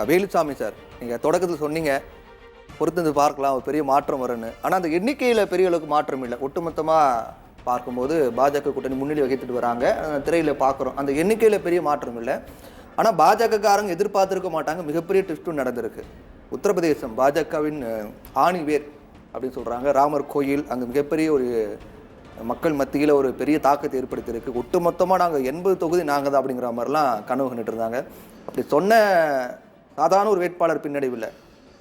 Veluchamy sir, நீங்கள் தொடக்கத்தில் சொன்னீங்க பொறுத்திருந்து பார்க்கலாம் ஒரு பெரிய மாற்றம் வரும்னு. ஆனால் அந்த எண்ணிக்கையில் பெரிய அளவுக்கு மாற்றம் இல்லை. ஒட்டுமொத்தமாக பார்க்கும்போது பாஜக கூட்டணி முன்னிலை வகித்துட்டு வராங்க. திரையில் பார்க்குறோம், அந்த எண்ணிக்கையில் பெரிய மாற்றம் இல்லை. ஆனால் பாஜகக்காரங்க எதிர்பார்த்துருக்க மாட்டாங்க, மிகப்பெரிய ட்விஸ்ட்டும் நடந்திருக்கு. உத்தரப்பிரதேசம் பாஜகவின் ஆணி வேர் அப்படின்னு சொல்கிறாங்க. ராமர் கோயில் அங்கே மிகப்பெரிய ஒரு மக்கள் மத்தியில் ஒரு பெரிய தாக்கத்தை ஏற்படுத்தியிருக்கு. ஒட்டுமொத்தமாக நாங்கள் 80 தொகுதி நாங்கள் தான் அப்படிங்கிற மாதிரிலாம் கனவு கண்டுட்டு இருந்தாங்க. அப்படி சொன்ன சாதாரண ஒரு வேட்பாளர் பின்னடைவு இல்லை,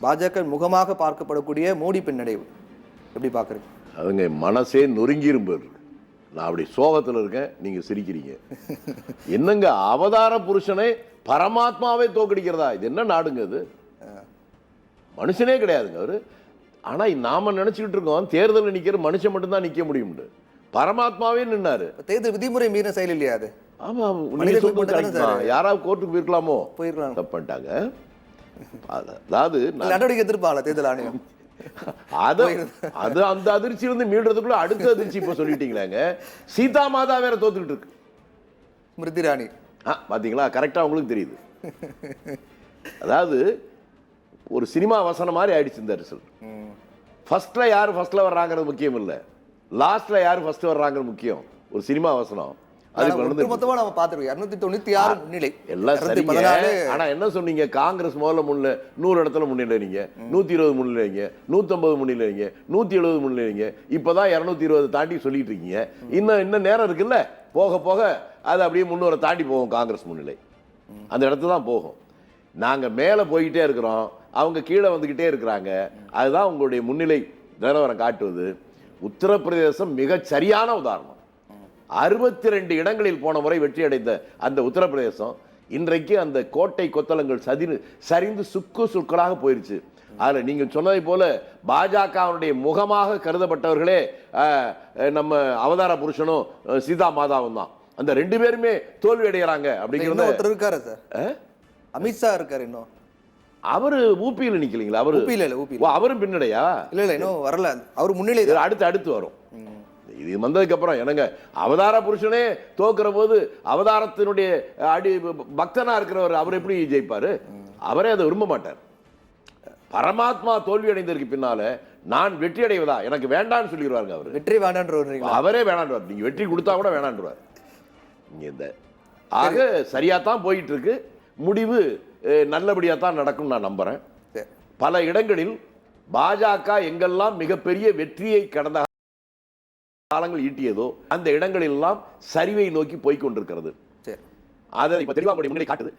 பாஜக முகமாக பார்க்கப்படக்கூடிய மோடி பின்னடைவு. எப்படி பார்க்குறீங்க? அதுங்க மனசே நொறுங்கிருப்பார். நான் அப்படி சோகத்தில் இருக்கேன், நீங்கள் சிரிக்கிறீங்க. என்னங்க அவதார புருஷனை பரமாத்மாவே தோக்கடிக்கிறதா? இது என்ன நாடுங்க அது? மனுஷனே கிடையாதுங்க அவரு. ஆனால் நாம நினச்சிக்கிட்டு இருக்கோம் தேர்தலில் நிற்கிற மனுஷன் மட்டும்தான் நிற்க முடியும்னு. பரமாத்மாவே நின்னாரு. தேர்தல் விதிமுறை மீறின செயல் இல்லையா அது? ஆமாம், யாராவது கோர்ட்டுக்கு போயிருக்கலாமோ? போயிருக்கலாம். தப்பு பண்ணிட்டாங்க. அதாவது நடவடிக்கை எதிர்ப்பாங்களா தேர்தல் ஆணையம்? அது அந்த அதிர்ச்சி வந்து மீள்றதுக்குள்ள அடுத்த அதிர்ச்சி இப்ப சொல்லிட்டீங்களாங்க. சீதா மாதா வேற தோத்துக்கிட்டு இருக்கு. ஸ்மிருதி இராணி பாத்தீங்களா? கரெக்டா உங்களுக்கு தெரியுது. அதாவது ஒரு சினிமா வசனம் மாதிரி ஆயிடுச்சு இந்த ரிசல்ட். ஃபர்ஸ்ட்ல யாரு ஃபர்ஸ்ட்ல வர்றாங்கிறது முக்கியம் இல்ல, லாஸ்ட்ல யாரு ஃபர்ஸ்ட் வர்றாங்கிறது முக்கியம். ஒரு சினிமா வசனம் என்ன சொன்னீங்க? காங்கிரஸ் முதல்ல முன்னிலை 100 இடத்துல முன்னிலைங்க, 120 முன்னிலைங்க, 150 முன்னிலைங்க, 170 முன்னிலைங்க. இப்பதான் 220 தாண்டி சொல்லிட்டு இருக்கீங்க. இன்னும் நேரம் இருக்குல்ல, போக போக அது அப்படியே 300 தாண்டி போகும். காங்கிரஸ் முன்னிலை அந்த இடத்துல தான் போகும். நாங்க மேல போய்கிட்டே இருக்கிறோம், அவங்க கீழே வந்துகிட்டே இருக்கிறாங்க. அதுதான் உங்களுடைய முன்னிலை நிலவரம் காட்டுவது. உத்தரப்பிரதேசம் மிக சரியான உதாரணம். 62 இடங்களில் போன முறை வெற்றி அடைந்த அந்த உத்தரப்பிரதேசம் இன்றைக்கு அந்த கோட்டை கொத்தளங்கள் சரிந்து சுக்குகளாக போயிருச்சு. அதுல நீங்க சொன்னதை போல பாஜகவுடைய முகமாக கருதப்பட்டவர்களே நம்ம அவதார புருஷனும் சீதா மாதாவும் தான். அந்த 2 பேருமே தோல்வி அடைகிறாங்க அப்படிங்கிறது இருக்காரு சார். அமித்ஷா இருக்காரு. இன்னும் அவரு ஊபியில் நிக்கலீங்களா? அவரும் பின்னடையா? இல்ல இன்னும் வரல. அவர் முன்னிலை அடுத்து வரும். இது வந்ததுக்கு அப்புறம் என்னங்க அவதார புருஷனே தோக்குற போது அவதாரத்தினுடைய பக்தனா இருக்கிறவர் அவர் எப்படி ஜெயிப்பாரு? அவரே அதை விரும்ப மாட்டார். பரமாத்மா தோல்வி அடைந்ததற்கு பின்னால நான் வெற்றி அடைவதா எனக்கு வேண்டான்னு சொல்லிடுவாருங்க. அவர் வெற்றி வேண்டான்றவர், அவரே வேணான்றார். நீங்க வெற்றி கொடுத்தா கூட வேணான்றார். இந்த ஆக சரியாத்தான் போயிட்டு இருக்கு. முடிவு நல்லபடியா தான் நடக்கும் நான் நம்புறேன். பல இடங்களில் பாஜக எங்கெல்லாம் மிகப்பெரிய வெற்றியை கடந்த காலங்கள் ஈட்டியதோ அந்த இடங்களில் எல்லாம் சரிவை நோக்கி போய்கொண்டிருக்கிறது. அதை இப்ப தெளிவா முன்னிலை காட்டுது.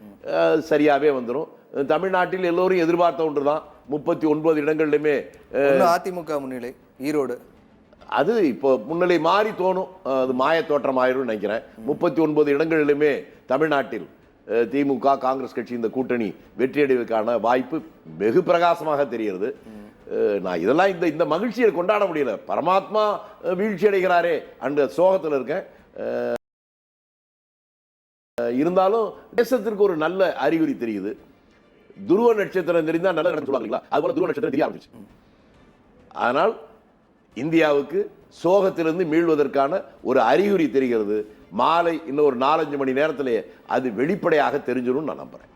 சரியாவே வந்துடும். தமிழ்நாட்டில் எல்லோரும் எதிர்பார்த்த ஒன்றுதான். 39 இடங்களிலுமே அதிமுக முன்னிலை. ஈரோடு அது இப்போ முன்னிலை மாறி தோணும், அது மாய தோற்றம் ஆயிரும் நினைக்கிறேன். 39 இடங்களிலுமே தமிழ்நாட்டில் திமுக காங்கிரஸ் கட்சி இந்த கூட்டணி வெற்றியடைவதற்கான வாய்ப்பு வெகு பிரகாசமாக தெரிகிறது. நான் இதெல்லாம் இந்த மகிழ்ச்சியை கொண்டாட முடியல. பரமாத்மா வீழ்ச்சி அடைகிறாரே அந்த சோகத்தில் இருக்கேன். இருந்தாலும் தேசத்திற்கு ஒரு நல்ல அறிகுறி தெரியுது. துருவ நட்சத்திரம் தெரிந்தா நல்ல நடந்து சொல்லுவாங்களா, அது போல துருவ நட்சத்திரம் தெரிய ஆரம்பிச்சு. ஆனால் இந்தியாவுக்கு சோகத்திலிருந்து மீள்வதற்கான ஒரு அறிகுறி தெரிகிறது. மாலை இன்னும் ஒரு 4-5 மணி நேரத்திலேயே அது வெளிப்படையாக தெரிஞ்சிடும் நான் நம்புறேன்.